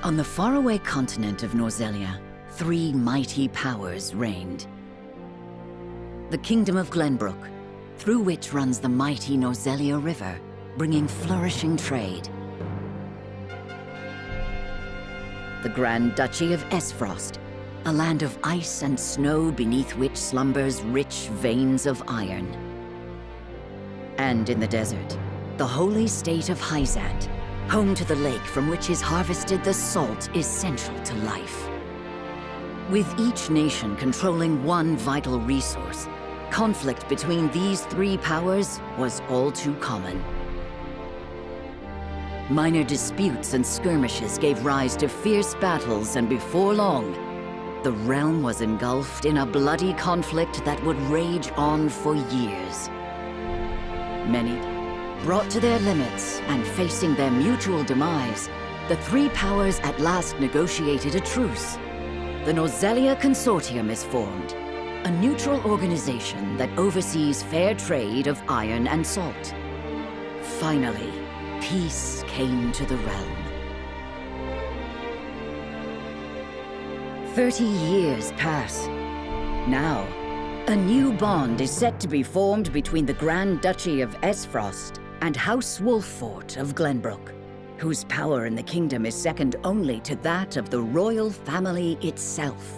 On the faraway continent of Norzelia, three mighty powers reigned. The Kingdom of Glenbrook, through which runs the mighty Norzelia River, bringing flourishing trade. The Grand Duchy of Esfrost, a land of ice and snow beneath which slumbers rich veins of iron. And in the desert, the holy state of Hyzant, home to the lake from which is harvested the salt essential to life. With each nation controlling one vital resource, conflict between these three powers was all too common. Minor disputes and skirmishes gave rise to fierce battles, and before long, the realm was engulfed in a bloody conflict that would rage on for years. Many, brought to their limits and facing their mutual demise, the three powers at last negotiated a truce. The Norzelia Consortium is formed, a neutral organization that oversees fair trade of iron and salt. Finally, peace came to the realm. 30 years pass. Now, a new bond is set to be formed between the Grand Duchy of Esfrost and House Wolffort of Glenbrook, whose power in the kingdom is second only to that of the royal family itself.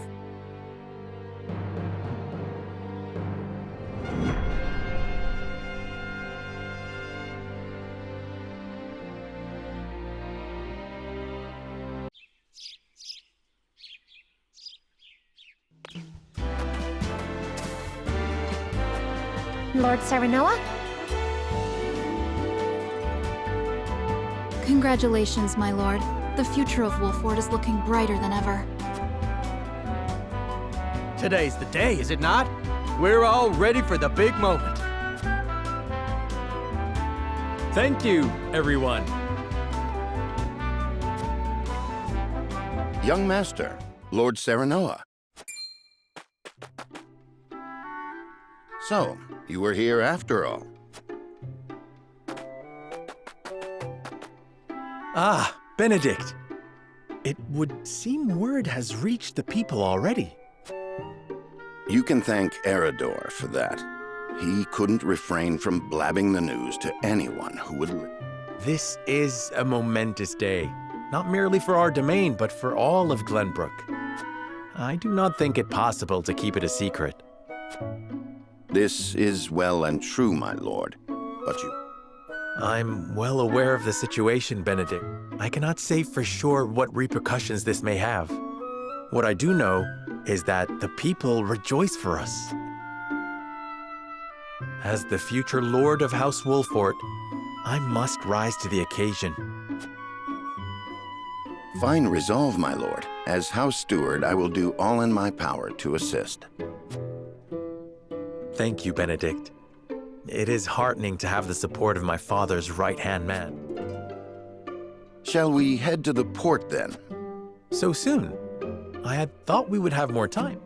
Lord Serenoa? Congratulations, my lord. The future of Wolffort is looking brighter than ever. Today's the day, is it not? We're all ready for the big moment. Thank you, everyone. Young Master, Lord Serenoa. So, you were here after all. Ah, Benedict. It would seem word has reached the people already. You can thank Eredor for that. He couldn't refrain from blabbing the news to anyone who would This is a momentous day, not merely for our domain, but for all of Glenbrook. I do not think it possible to keep it a secret. This is well and true, my lord, but you... I'm well aware of the situation, Benedict. I cannot say for sure what repercussions this may have. What I do know is that the people rejoice for us. As the future Lord of House Wolffort, I must rise to the occasion. Fine resolve, my lord. As House Steward, I will do all in my power to assist. Thank you, Benedict. It is heartening to have the support of my father's right-hand man. Shall we head to the port, then? So soon? I had thought we would have more time.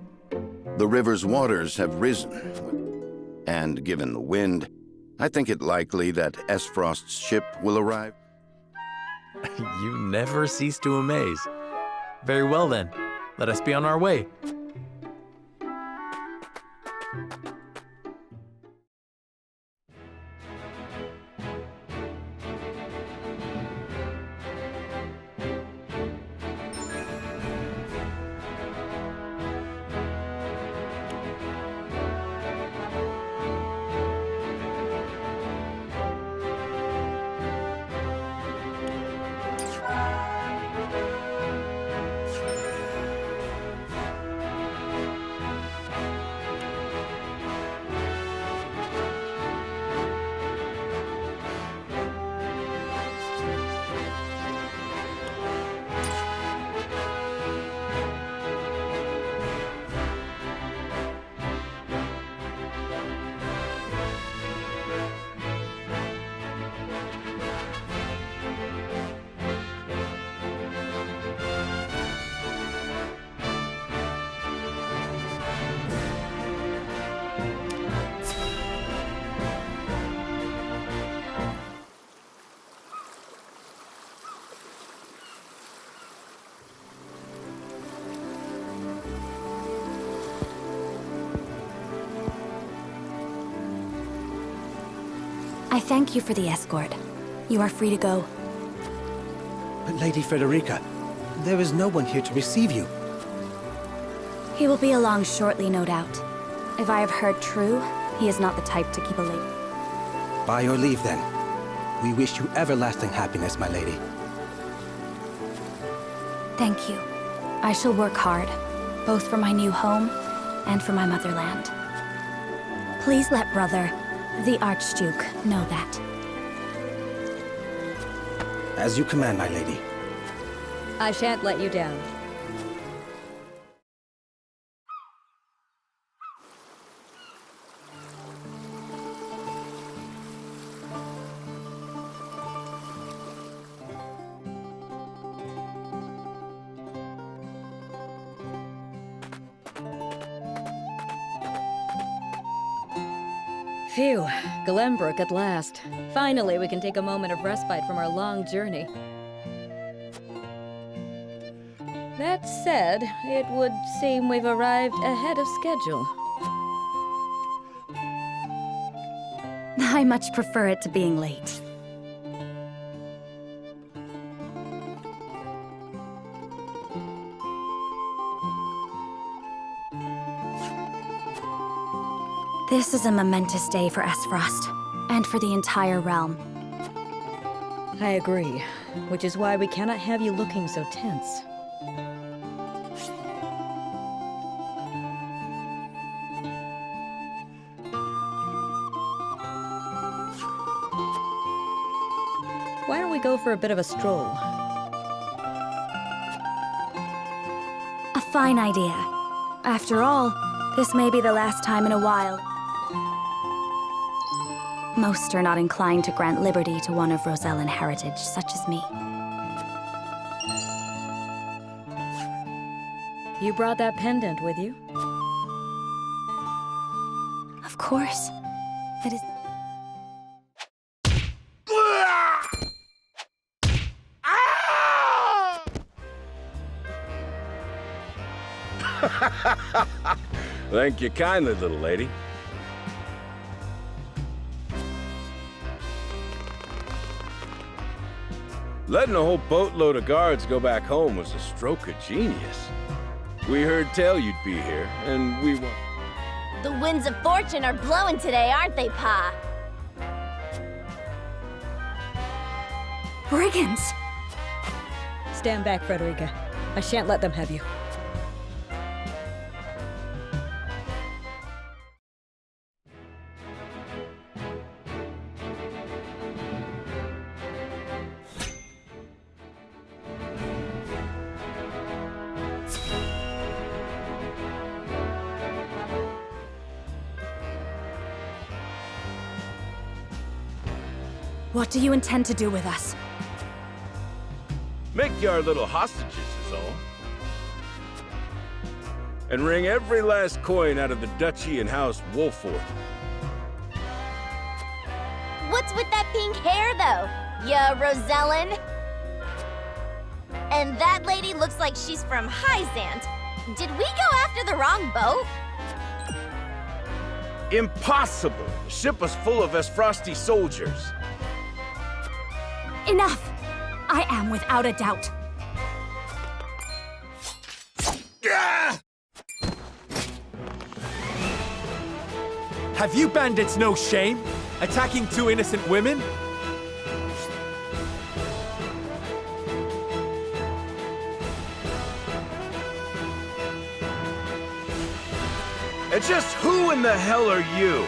The river's waters have risen, and given the wind, I think it likely that Esfrost's ship will arrive. You never cease to amaze. Very well, then. Let us be on our way. I thank you for the escort. You are free to go. But Lady Frederica, there is no one here to receive you. He will be along shortly, no doubt. If I have heard true, he is not the type to keep a lady. By your leave, then. We wish you everlasting happiness, my lady. Thank you. I shall work hard, both for my new home and for my motherland. Please let brother, the Archduke, know that. As you command, my lady. I shan't let you down. Phew, Glenbrook at last. Finally, we can take a moment of respite from our long journey. That said, it would seem we've arrived ahead of schedule. I much prefer it to being late. This is a momentous day for Aesfrost, and for the entire realm. I agree, which is why we cannot have you looking so tense. Why don't we go for a bit of a stroll? A fine idea. After all, this may be the last time in a while. Most are not inclined to grant liberty to one of Rosellan heritage, such as me. You brought that pendant with you? Of course. That is... Thank you kindly, little lady. Letting a whole boatload of guards go back home was a stroke of genius. We heard tell you'd be here, and we want... The winds of fortune are blowing today, aren't they, Pa? Brigands! Stand back, Frederica. I shan't let them have you. What do you intend to do with us? Make you our little hostages is all. And wring every last coin out of the duchy and House Wolford. What's with that pink hair, though? Ya Rosellan? And that lady looks like she's from Hyzant. Did we go after the wrong boat? Impossible! The ship was full of Aesfrosti soldiers. Enough! I am without a doubt. Have you bandits no shame? Attacking two innocent women? And just who in the hell are you?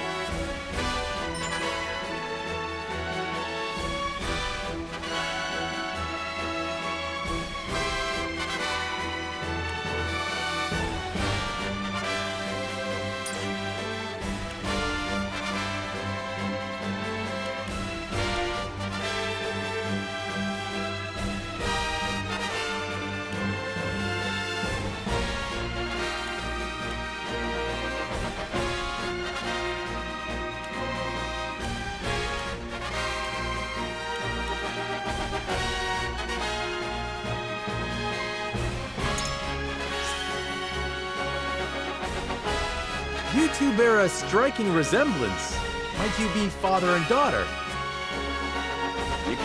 You two bear a striking resemblance. Might you be father and daughter?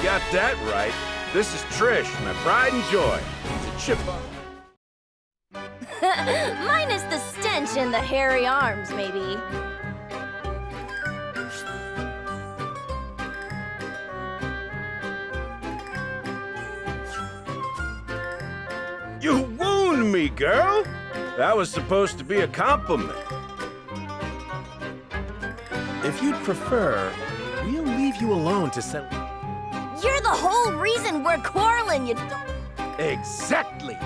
got that right. This is Trish, my pride and joy. It's a chip off. Minus the stench and the hairy arms, maybe. You wound me, girl! That was supposed to be a compliment. If you'd prefer, we'll leave you alone to settle. You're the whole reason we're quarreling, you Exactly!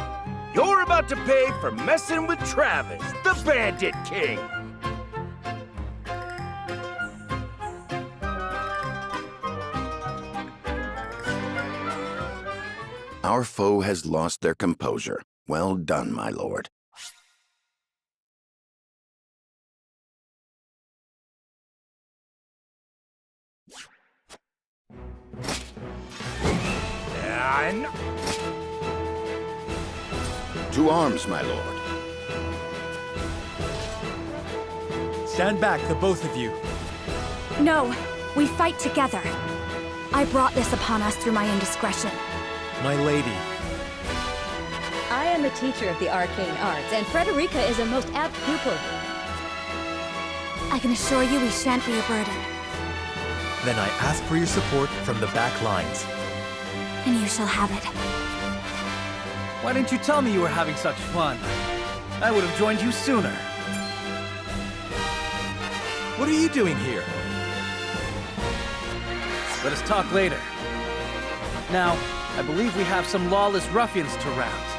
You're about to pay for messing with Travis, the Bandit King! Our foe has lost their composure. Well done, my lord. I know. To arms, my lord. Stand back, the both of you. No, we fight together. I brought this upon us through my indiscretion. My lady. I am a teacher of the arcane arts, and Frederica is a most apt pupil. I can assure you we shan't be a burden. Then I ask for your support from the back lines. And you shall have it. Why didn't you tell me you were having such fun? I would have joined you sooner. What are you doing here? Let us talk later. Now, I believe we have some lawless ruffians to rout.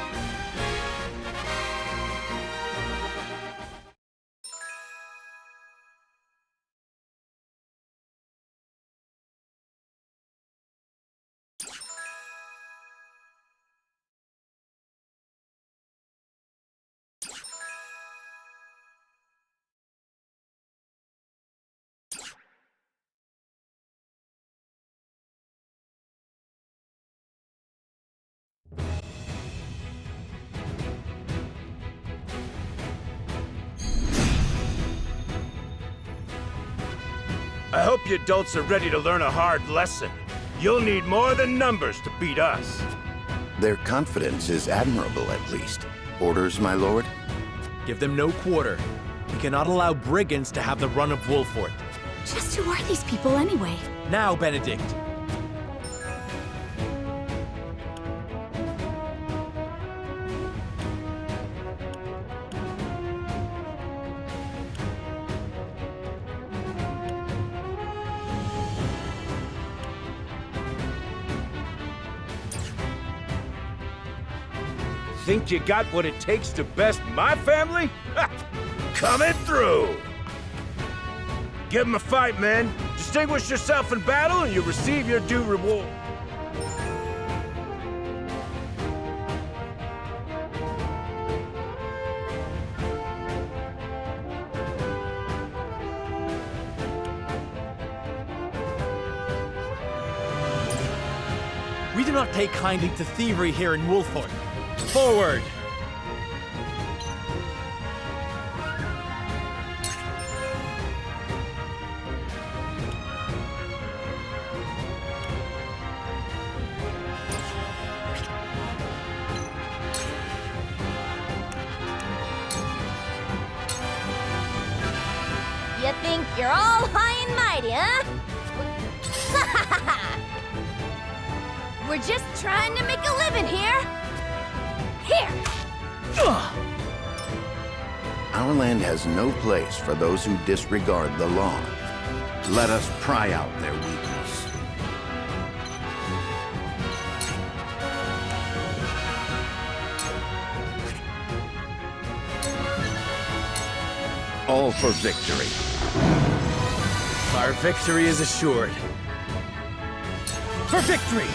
I hope you adults are ready to learn a hard lesson. You'll need more than numbers to beat us. Their confidence is admirable, at least. Orders, my lord? Give them no quarter. We cannot allow brigands to have the run of Wolfort. Just who are these people anyway? Now, Benedict. Think you got what it takes to best my family? Ha! Coming through! Give 'em a fight, men. Distinguish yourself in battle and you receive your due reward. We do not take kindly to thievery here in Wolfort. Forward! You think you're all high and mighty, huh? We're just trying to make a living here. Here! Our land has no place for those who disregard the law. Let us pry out their weakness. All for victory. Our victory is assured. For victory!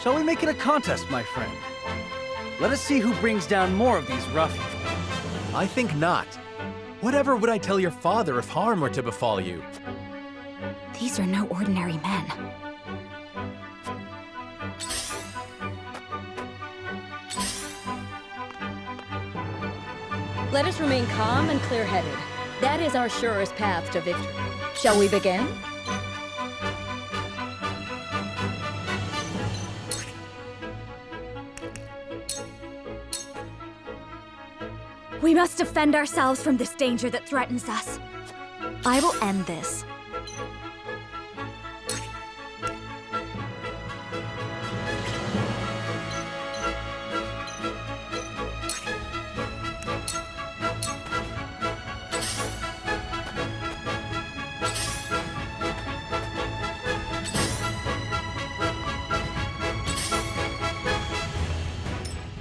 Shall we make it a contest, my friend? Let us see who brings down more of these ruffians. I think not. Whatever would I tell your father if harm were to befall you? These are no ordinary men. Let us remain calm and clear-headed. That is our surest path to victory. Shall we begin? We must defend ourselves from this danger that threatens us. I will end this.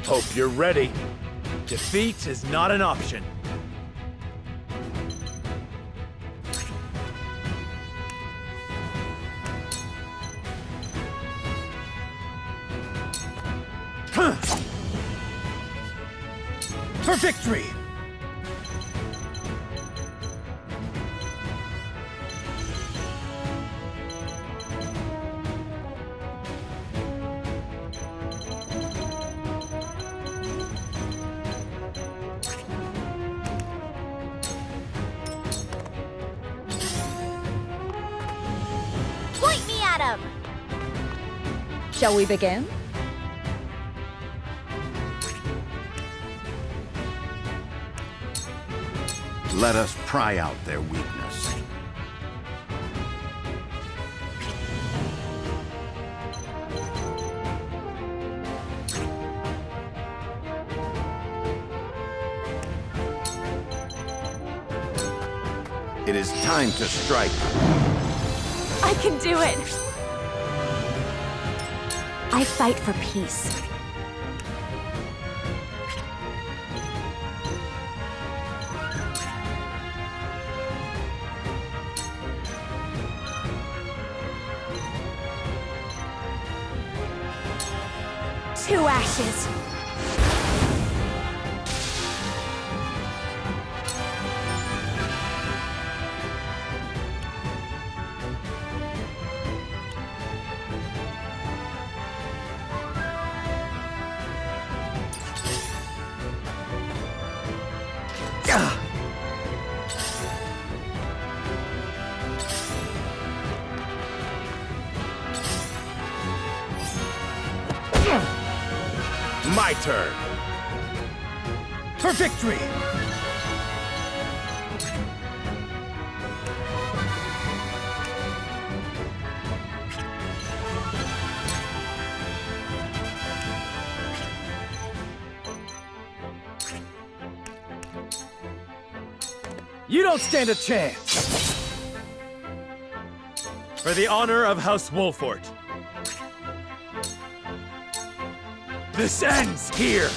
Hope you're ready. Defeat is not an option. For victory! Point me at him! Shall we begin? Let us pry out their weakness. It is time to strike. I can do it! I fight for peace. Two ashes. My turn. For victory! You don't stand a chance! For the honor of House Wolfort. This ends here!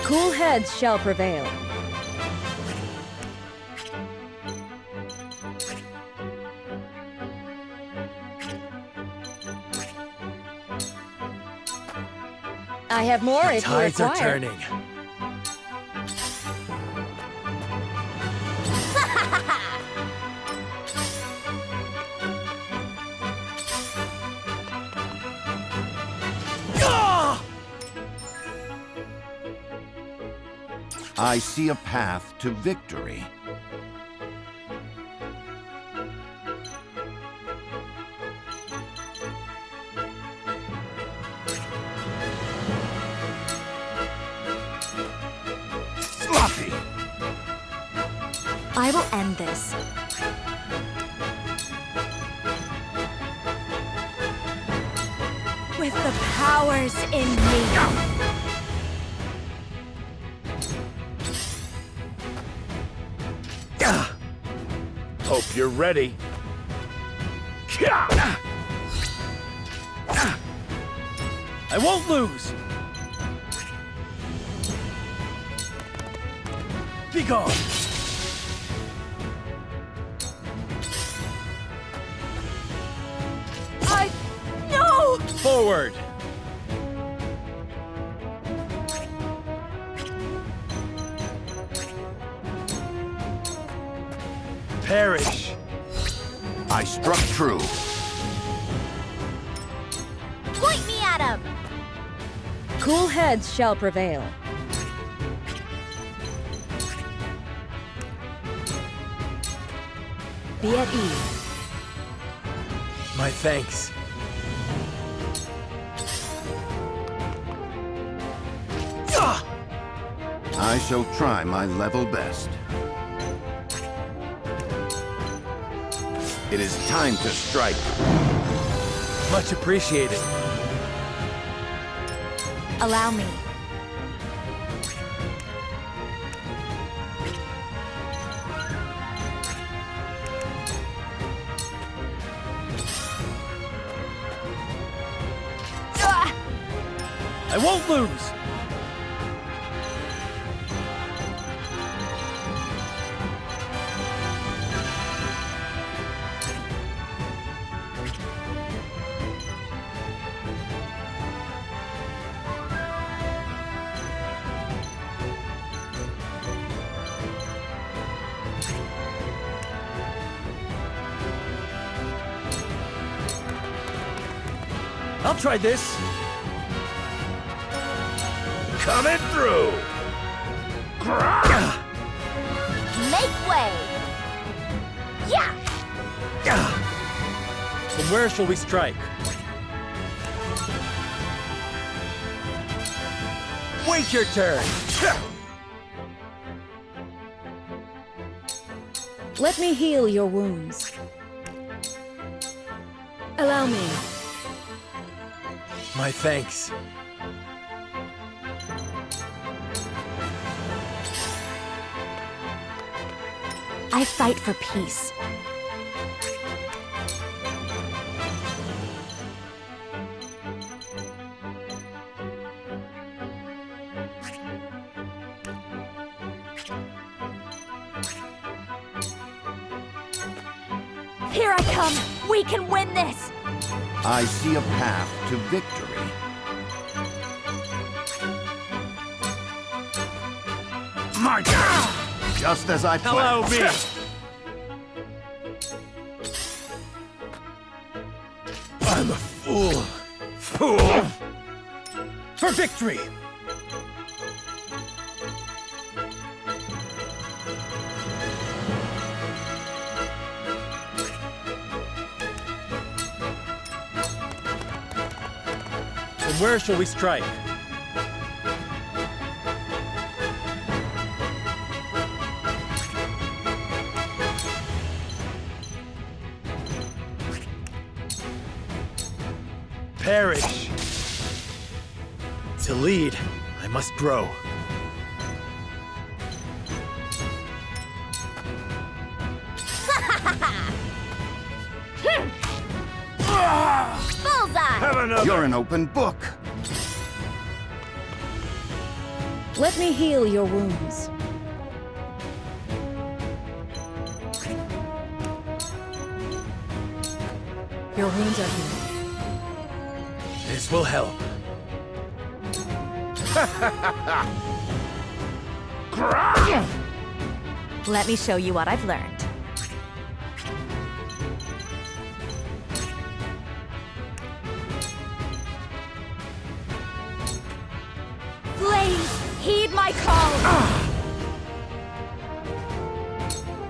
Cool heads shall prevail. I have more if you Tides are require. turning. I see a path to victory. Sloppy! I will end this. With the powers in me. Hope you're ready. I won't lose! Be gone! No! Forward! Perish! I struck true. Point me at him! Cool heads shall prevail. Be at ease. My thanks. I shall try my level best. It is time to strike. Much appreciated. Allow me. I won't lose! I'll try this. Coming through! Make way! Yeah! From where shall we strike? Wait your turn! Let me heal your wounds. Allow me. My thanks. I fight for peace. Here I come! We can win this! I see a path to victory. My turn! Just as I planned. Hello, me! I'm a fool. Fool! For victory! From where shall we strike? Perish! To lead, I must grow. Bullseye! Have another! You're an open book. Let me heal your wounds. Your wounds are healed. This will help. Let me show you what I've learned. Flames, heed my call!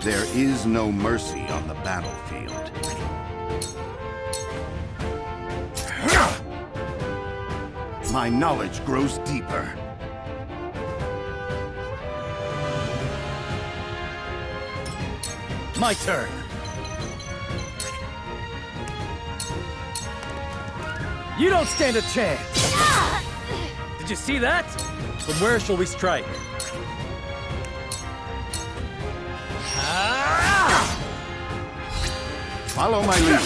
There is no mercy on the battlefield. My knowledge grows deeper. My turn. You don't stand a chance. Did you see that? From where shall we strike? Follow my lead.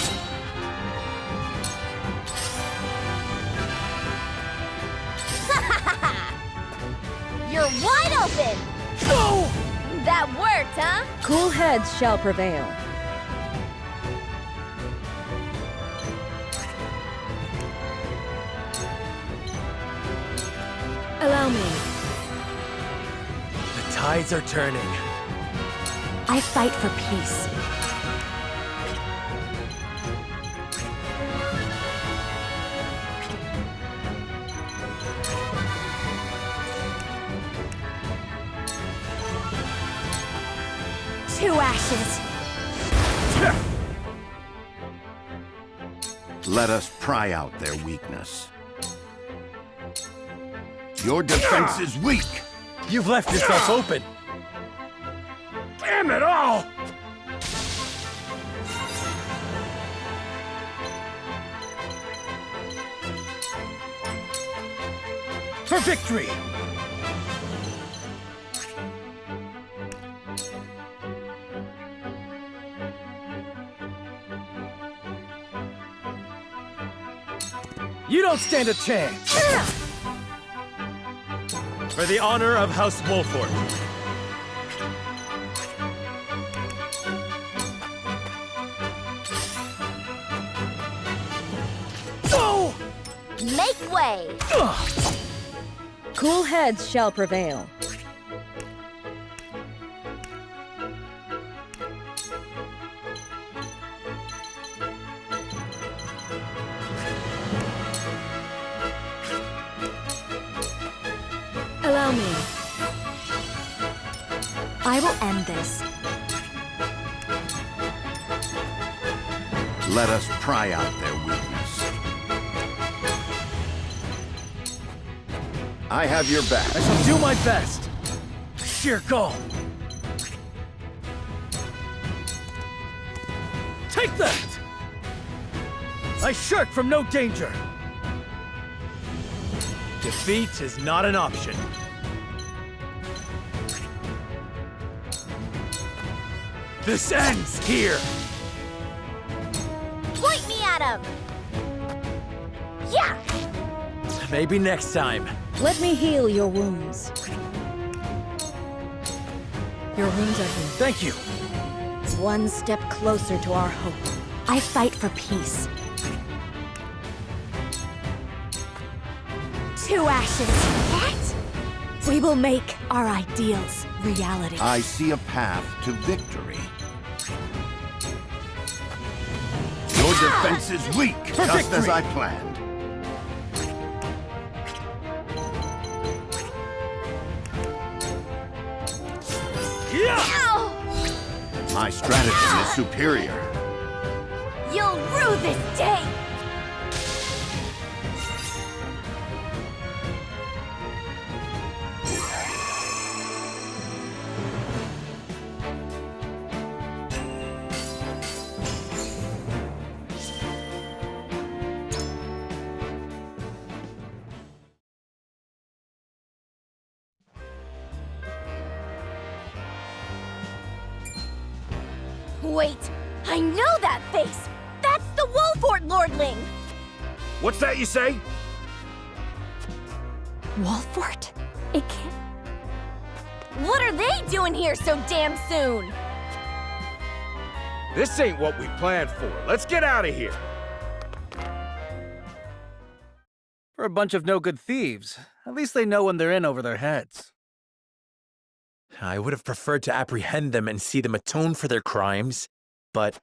You're wide open! Go! That worked, huh? Cool heads shall prevail. Allow me. The tides are turning. I fight for peace. To ashes. Let us pry out their weakness. Your defense is weak. You've left yourself open. Damn it all! For victory! You don't stand a chance! For the honor of House Wolford. Go! Make way! Cool heads shall prevail. Allow me. I will end this. Let us pry out their weakness. I have your back. I shall do my best. Sheer goal. Take that! I shirk from no danger. Defeat is not an option. This ends here! Point me at him! Yeah! Maybe next time. Let me heal your wounds. Your wounds are healed. Thank you. One step closer to our hope. I fight for peace. To ashes. What? We will make our ideals reality. I see a path to victory. Your defense is weak, just as I planned. My strategy is superior. You'll rue this day! Wait, I know that face! That's the Wolfort Lordling! What's that you say? Wolfort? It can't... What are they doing here so damn soon? This ain't what we planned for. Let's get out of here. For a bunch of no-good thieves, at least they know when they're in over their heads. I would have preferred to apprehend them and see them atone for their crimes, but...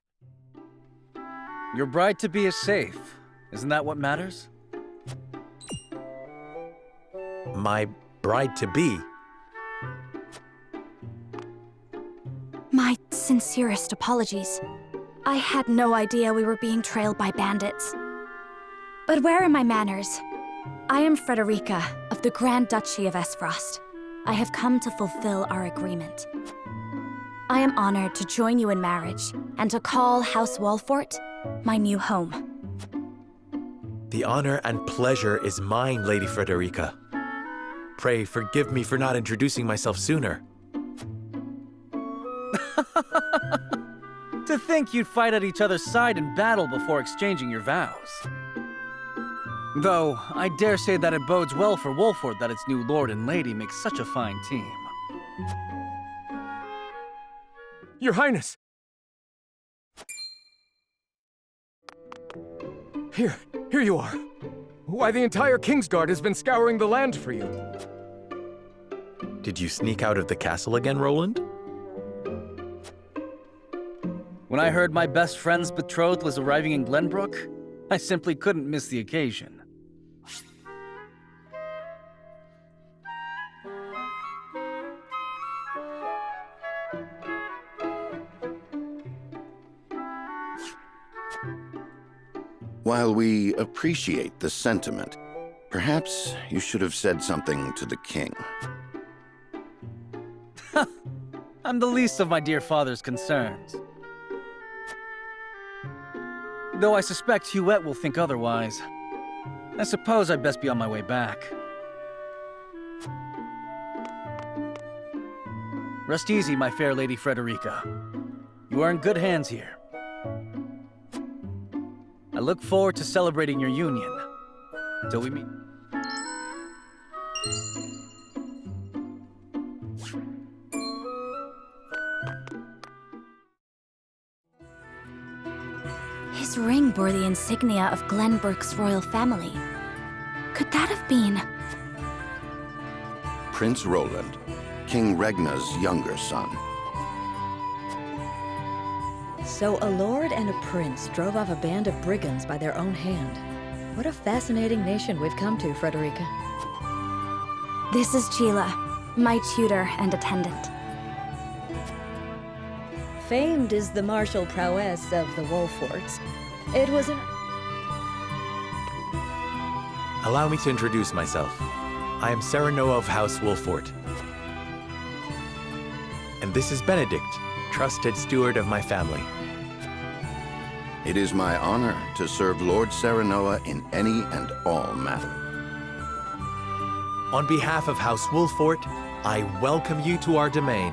Your bride-to-be is safe. Isn't that what matters? My bride-to-be? My sincerest apologies. I had no idea we were being trailed by bandits. But where are my manners? I am Frederica of the Grand Duchy of Esfrost. I have come to fulfill our agreement. I am honored to join you in marriage and to call House Wolfort my new home. The honor and pleasure is mine, Lady Frederica. Pray forgive me for not introducing myself sooner. To think you'd fight at each other's side in battle before exchanging your vows. Though, I dare say that it bodes well for Wolford that its new lord and lady make such a fine team. Your Highness! Here you are. Why, the entire Kingsguard has been scouring the land for you. Did you sneak out of the castle again, Roland? When I heard my best friend's betrothed was arriving in Glenbrook, I simply couldn't miss the occasion. While we appreciate the sentiment, perhaps you should have said something to the king. I'm the least of my dear father's concerns. Though I suspect Huette will think otherwise. I suppose I'd best be on my way back. Rest easy, my fair Lady Frederica. You are in good hands here. I look forward to celebrating your union. Till we meet. His ring bore the insignia of Glenbrook's royal family. Could that have been... Prince Roland, King Regna's younger son. So a lord and a prince drove off a band of brigands by their own hand. What a fascinating nation we've come to, Frederica. This is Sheila, my tutor and attendant. Famed is the martial prowess of the Wolforts. It was an... Allow me to introduce myself. I am Serenoa of House Wolfort. And this is Benedict, trusted steward of my family. It is my honor to serve Lord Serenoa in any and all matter. On behalf of House Wolfort, I welcome you to our domain.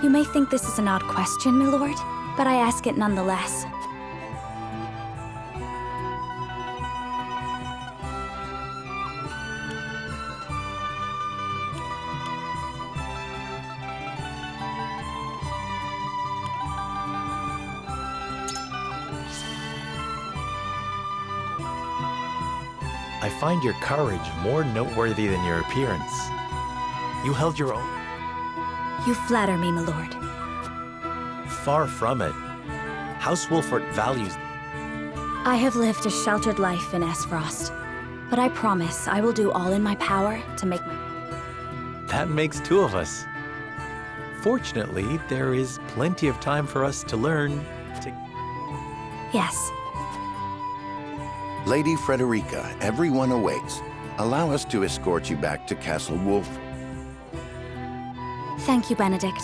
You may think this is an odd question, my lord, but I ask it nonetheless. I find your courage more noteworthy than your appearance. You held your own. You flatter me, my lord. Far from it. House Wolfort values... I have lived a sheltered life in Esfrost, but I promise I will do all in my power to make my... That makes two of us. Fortunately, there is plenty of time for us to learn to... Yes. Lady Frederica, everyone awaits. Allow us to escort you back to Castle Wolfort. Thank you, Benedict.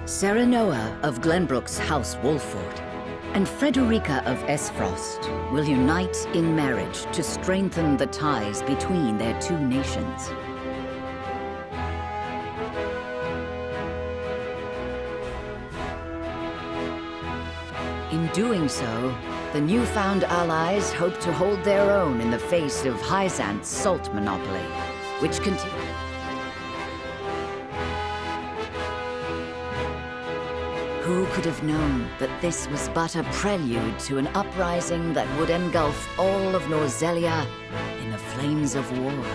Serenoa of Glenbrook's House Wolfort and Frederica of Esfrost will unite in marriage to strengthen the ties between their two nations. In doing so, the newfound allies hope to hold their own in the face of Hyzant's salt monopoly, which continues. Who could have known that this was but a prelude to an uprising that would engulf all of Norzelia in the flames of war?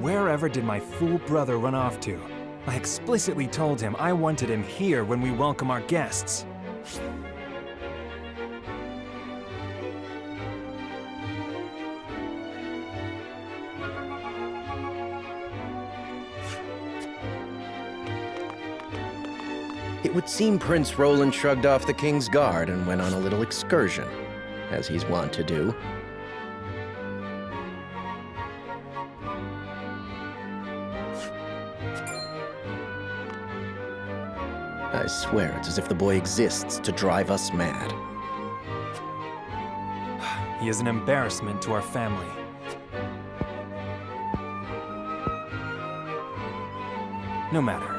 Wherever did my fool brother run off to? I explicitly told him I wanted him here when we welcome our guests. It would seem Prince Roland shrugged off the King's Guard and went on a little excursion, as he's wont to do. I swear it's as if the boy exists to drive us mad. He is an embarrassment to our family. No matter.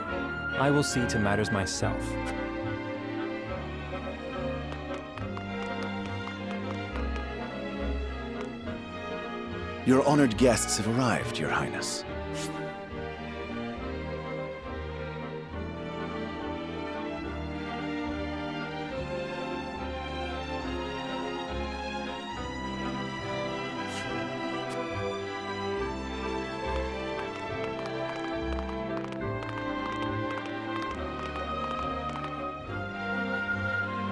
I will see to matters myself. Your honored guests have arrived, Your Highness.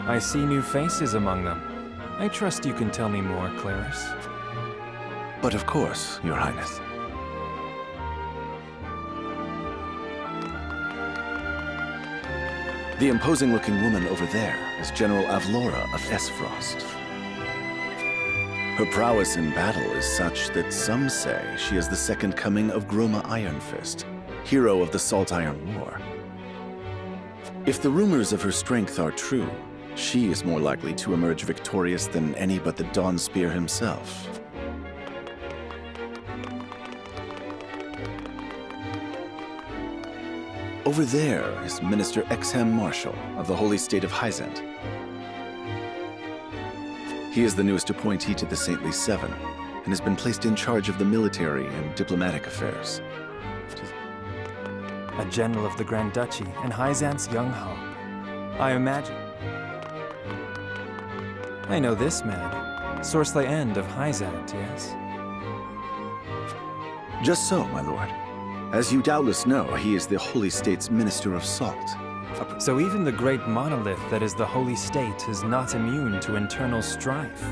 I see new faces among them. I trust you can tell me more, Claris. But of course, Your Highness. The imposing-looking woman over there is General Avlora of Esfrost. Her prowess in battle is such that some say she is the second coming of Groma Ironfist, hero of the Salt Iron War. If the rumors of her strength are true, she is more likely to emerge victorious than any but the Dawnspear himself. Over there is Minister Exham Marshall of the Holy State of Hyzant. He is the newest appointee to the Saintly Seven, and has been placed in charge of the military and diplomatic affairs. A general of the Grand Duchy and Hyzant's young hope. I imagine. I know this man. Sorsley End of Hyzant, yes? Just so, my lord. As you doubtless know, he is the Holy State's Minister of Salt. So even the great monolith that is the Holy State is not immune to internal strife.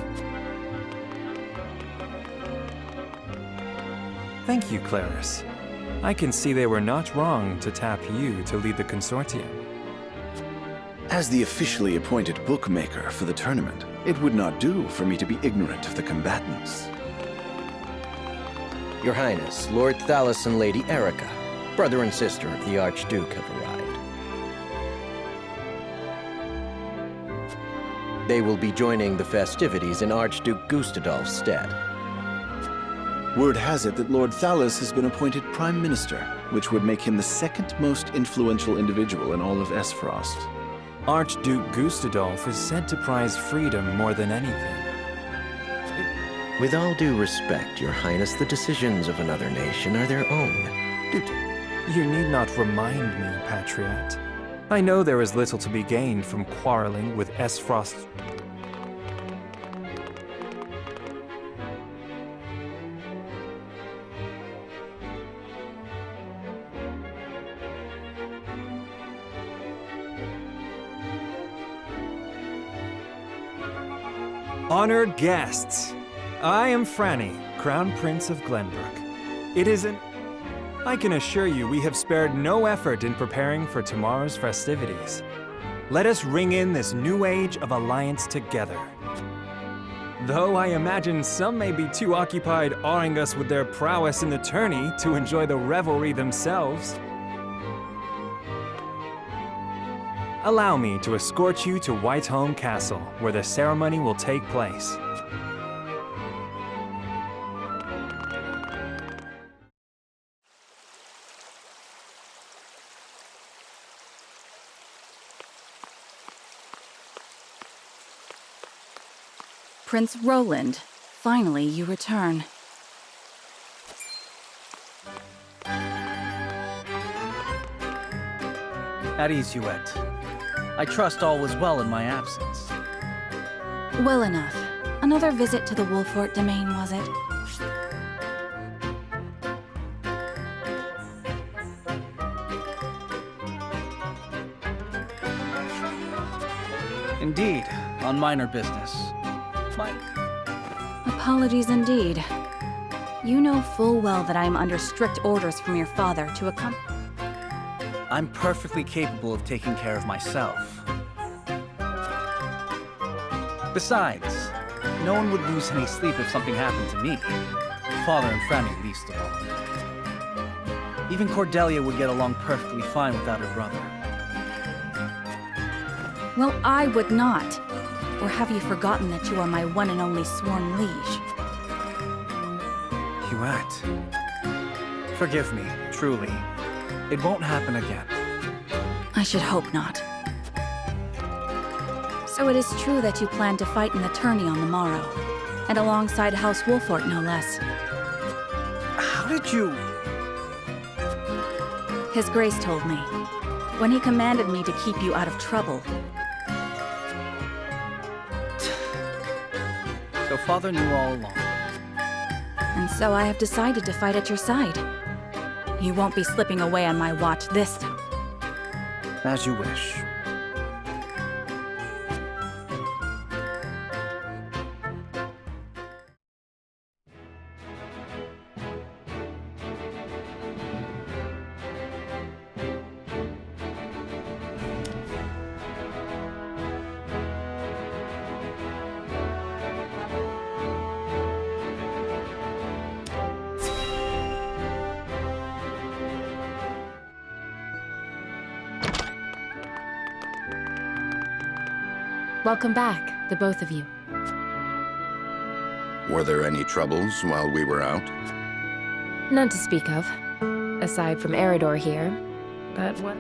Thank you, Claris. I can see they were not wrong to tap you to lead the consortium. As the officially appointed bookmaker for the tournament, it would not do for me to be ignorant of the combatants. Your Highness, Lord Thalos and Lady Erica, brother and sister of the Archduke, have arrived. They will be joining the festivities in Archduke Gustadolf's stead. Word has it that Lord Thalos has been appointed Prime Minister, which would make him the second most influential individual in all of Esfrost. Archduke Gustadolf is said to prize freedom more than anything. With all due respect, Your Highness, the decisions of another nation are their own. You need not remind me, Patriot. I know there is little to be gained from quarreling with Esfrost. Honored guests, I am Franny, Crown Prince of Glenbrook. It is I can assure you we have spared no effort in preparing for tomorrow's festivities. Let us ring in this new age of alliance together. Though I imagine some may be too occupied awing us with their prowess in the tourney to enjoy the revelry themselves. Allow me to escort you to Whiteholm Castle, where the ceremony will take place. Prince Roland, finally you return. At ease, Huette. I trust all was well in my absence. Well enough. Another visit to the Wolfort domain, was it? Indeed, on minor business. Apologies indeed. You know full well that I am under strict orders from your father to accompany. I'm perfectly capable of taking care of myself. Besides, no one would lose any sleep if something happened to me. Father and Franny least of all. Even Cordelia would get along perfectly fine without her brother. Well, I would not. Or have you forgotten that you are my one and only sworn liege? Huette. Forgive me, truly. It won't happen again. I should hope not. So it is true that you plan to fight in the tourney on the morrow, and alongside House Wolfort, no less. How did you... His Grace told me, when he commanded me to keep you out of trouble. So Father knew all along. And so I have decided to fight at your side. You won't be slipping away on my watch this time. As you wish. Welcome back, the both of you. Were there any troubles while we were out? None to speak of, aside from Eredor here. But what?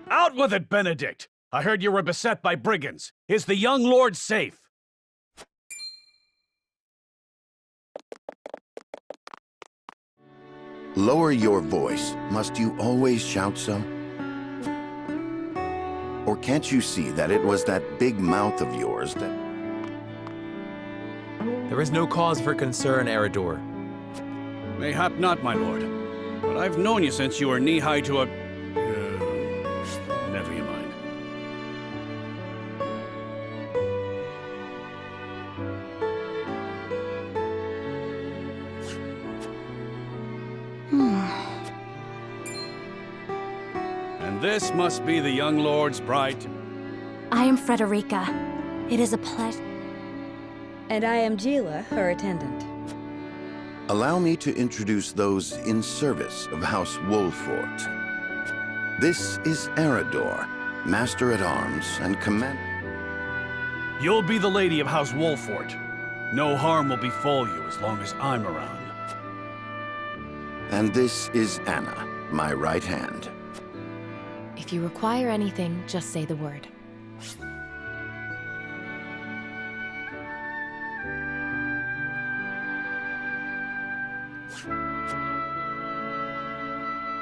Out with it, Benedict! I heard you were beset by brigands. Is the young lord safe? Lower your voice. Must you always shout so? Or can't you see that it was that big mouth of yours that... There is no cause for concern, Eredor. Mayhap not, my lord. But I've known you since you were knee-high to a... never you mind. And this must be the young lord's bride. I am Frederica. It is a pleasure. And I am Gila, her attendant. Allow me to introduce those in service of House Wolfort. This is Eredor, Master-at-Arms and Commander. You'll be the lady of House Wolfort. No harm will befall you as long as I'm around. And this is Anna, my right hand. If you require anything, just say the word.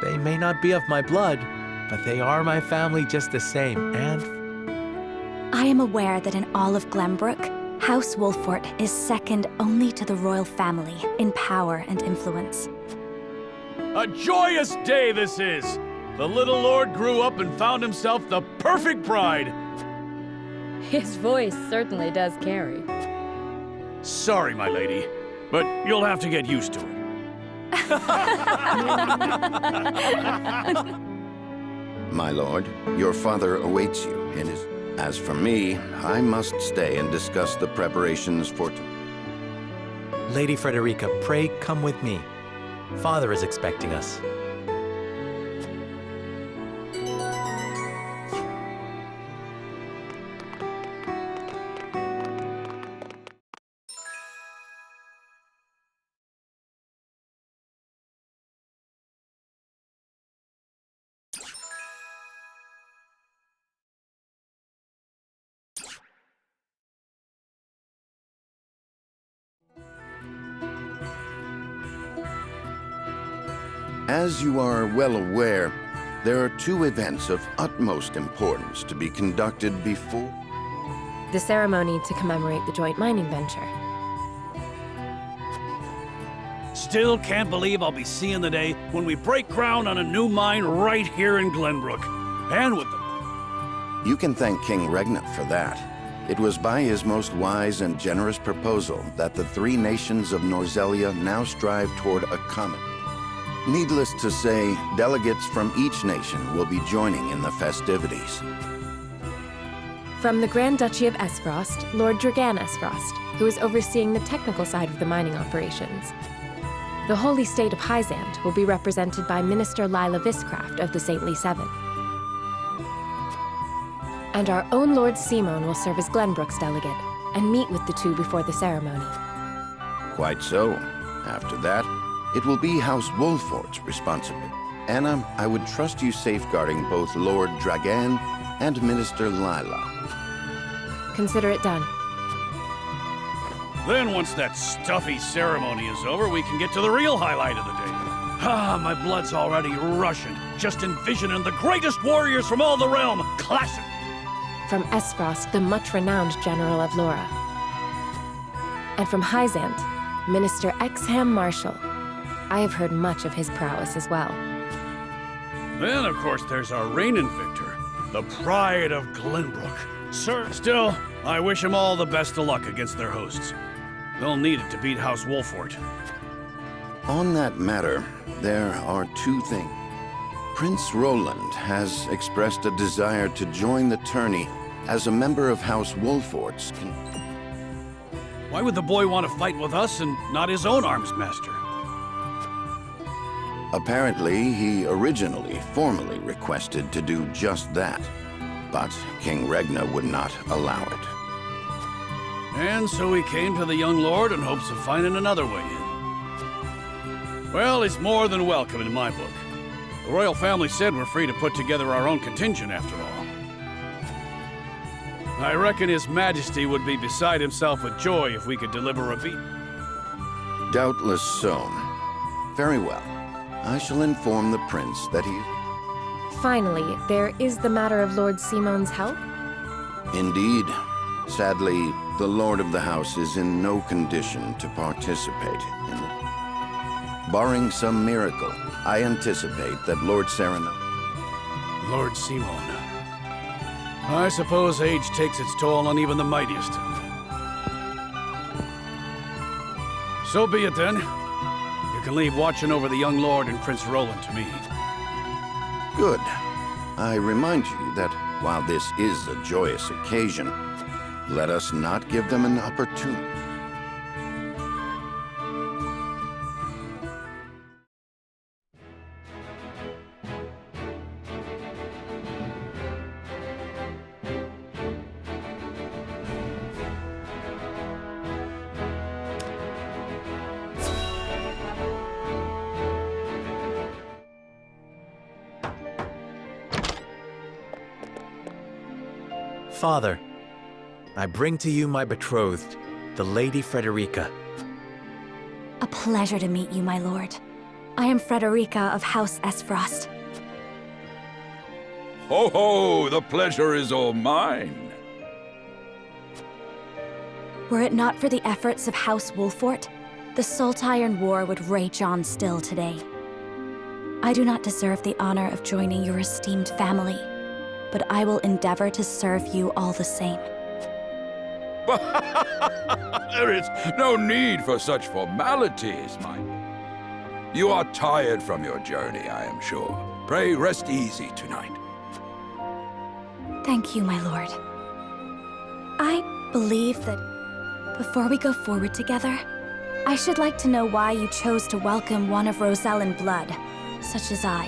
They may not be of my blood, but they are my family just the same, and... I am aware that in all of Glenbrook, House Wolfort is second only to the royal family in power and influence. A joyous day this is! The little lord grew up and found himself the perfect bride! His voice certainly does carry. Sorry, my lady, but you'll have to get used to it. My lord, your father awaits you in his... As for me, I must stay and discuss the preparations for... Lady Frederica, pray come with me. Father is expecting us. As you are well aware, there are two events of utmost importance to be conducted before... The ceremony to commemorate the joint mining venture. Still can't believe I'll be seeing the day when we break ground on a new mine right here in Glenbrook. And with the... You can thank King Regnant for that. It was by his most wise and generous proposal that the three nations of Norzelia now strive toward a common... Needless to say, delegates from each nation will be joining in the festivities. From the Grand Duchy of Esfrost, Lord Dragan Esfrost, who is overseeing the technical side of the mining operations. The Holy State of Hyzant will be represented by Minister Lila Viscraft of the Saintly Seven. And our own Lord Simon will serve as Glenbrook's delegate and meet with the two before the ceremony. Quite so. After that, it will be House Wolfort's responsibility. Anna, I would trust you safeguarding both Lord Dragan and Minister Lila. Consider it done. Then once that stuffy ceremony is over, we can get to the real highlight of the day. Ah, my blood's already rushing. Just envisioning the greatest warriors from all the realm clashing. From Esfrost, the much-renowned General of Lora. And from Hyzant, Minister Exham Marshal. I have heard much of his prowess as well. Then, of course, there's our reigning victor, the pride of Glenbrook. Sir, still, I wish them all the best of luck against their hosts. They'll need it to beat House Wolfort. On that matter, there are two things. Prince Roland has expressed a desire to join the tourney as a member of House Wolfort's. Why would the boy want to fight with us and not his own arms master? Apparently, he originally formally requested to do just that, but King Regna would not allow it. And so he came to the young lord in hopes of finding another way in. Well, he's more than welcome in my book. The royal family said we're free to put together our own contingent after all. I reckon His Majesty would be beside himself with joy if we could deliver a beat. Doubtless so. Very well. I shall inform the prince that he... Finally, there is the matter of Lord Simon's health? Indeed. Sadly, the Lord of the House is in no condition to participate in it. Barring some miracle, I anticipate that Lord Serena... Lord Simon. I suppose age takes its toll on even the mightiest. So be it then. You can leave watching over the young lord and Prince Roland to me. Good. I remind you that while this is a joyous occasion, let us not give them an opportunity. Father, I bring to you my betrothed, the Lady Frederica. A pleasure to meet you, my lord. I am Frederica of House Esfrost. Ho ho! The pleasure is all mine. Were it not for the efforts of House Wolfort, the Saltiron War would rage on still today. I do not deserve the honor of joining your esteemed family, but I will endeavor to serve you all the same. There is no need for such formalities, You are tired from your journey, I am sure. Pray rest easy tonight. Thank you, my lord. I believe that before we go forward together, I should like to know why you chose to welcome one of Rosellan blood, such as I.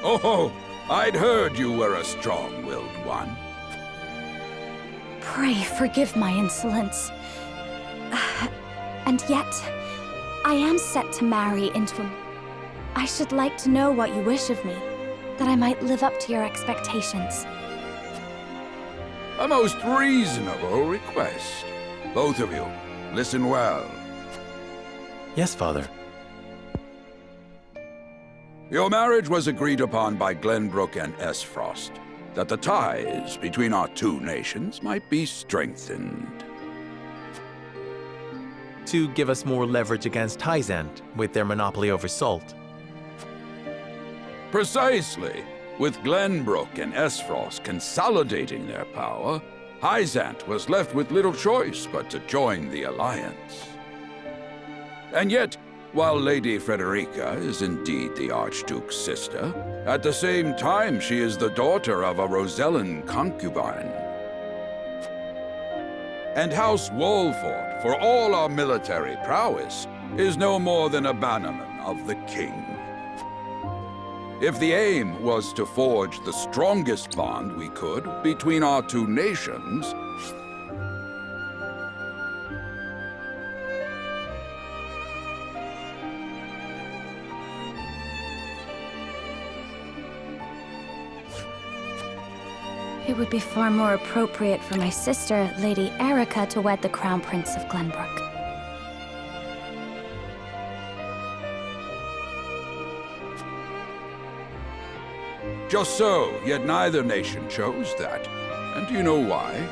Oh, I'd heard you were a strong-willed one. Pray forgive my insolence. And yet, I am set to marry into a... I should like to know what you wish of me, that I might live up to your expectations. A most reasonable request. Both of you, listen well. Yes, Father. Your marriage was agreed upon by Glenbrook and Esfrost, that the ties between our two nations might be strengthened. To give us more leverage against Hyzant with their monopoly over salt. Precisely. With Glenbrook and Esfrost consolidating their power, Hyzant was left with little choice but to join the alliance. And yet, while Lady Frederica is indeed the Archduke's sister, at the same time she is the daughter of a Rosellan concubine. And House Wolfort, for all our military prowess, is no more than a bannerman of the king. If the aim was to forge the strongest bond we could between our two nations, It would be far more appropriate for my sister, Lady Erica, to wed the Crown Prince of Glenbrook. just so, yet neither nation chose that. And do you know why?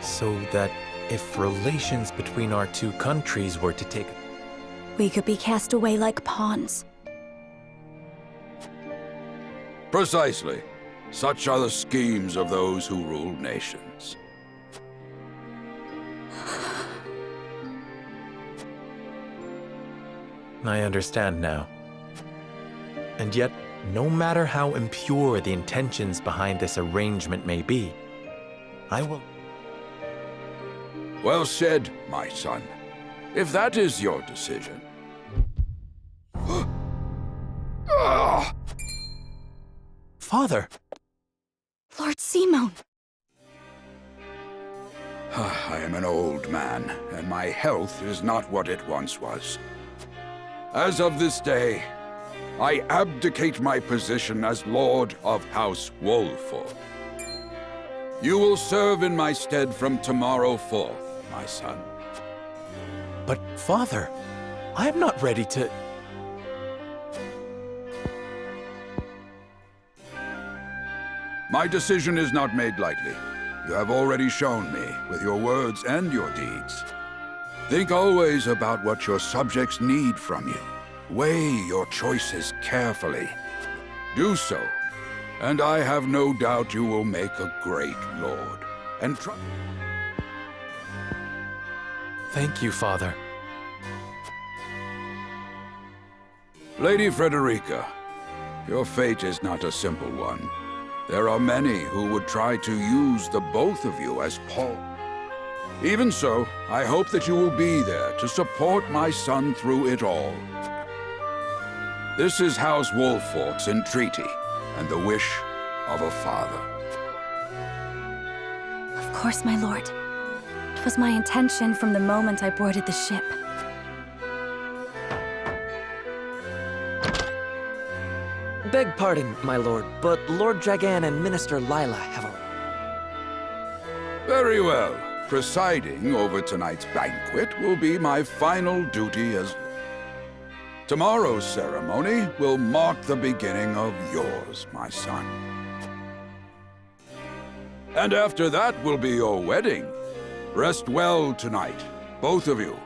So that if relations between our two countries were to take... We could be cast away like pawns. Precisely. Such are the schemes of those who rule nations. I understand now. And yet, no matter how impure the intentions behind this arrangement may be, I will... Well said, my son. If that is your decision... Father! Lord Simon! I am an old man, and my health is not what it once was. As of this day, I abdicate my position as Lord of House Wolford. You will serve in my stead from tomorrow forth, my son. But, Father, I am not ready to... My decision is not made lightly. You have already shown me with your words and your deeds. Think always about what your subjects need from you. Weigh your choices carefully. Do so, and I have no doubt you will make a great lord. And try... Thank you, Father. Lady Frederica, your fate is not a simple one. There are many who would try to use the both of you as Paul. Even so, I hope that you will be there to support my son through it all. This is House Wolford's entreaty, and the wish of a father. Of course, my lord. It was my intention from the moment I boarded the ship. Beg pardon, my lord, but Lord Dragan and Minister Lila have a... Very well. Presiding over tonight's banquet will be my final duty as... Tomorrow's ceremony will mark the beginning of yours, my son. And after that will be your wedding. Rest well tonight, both of you.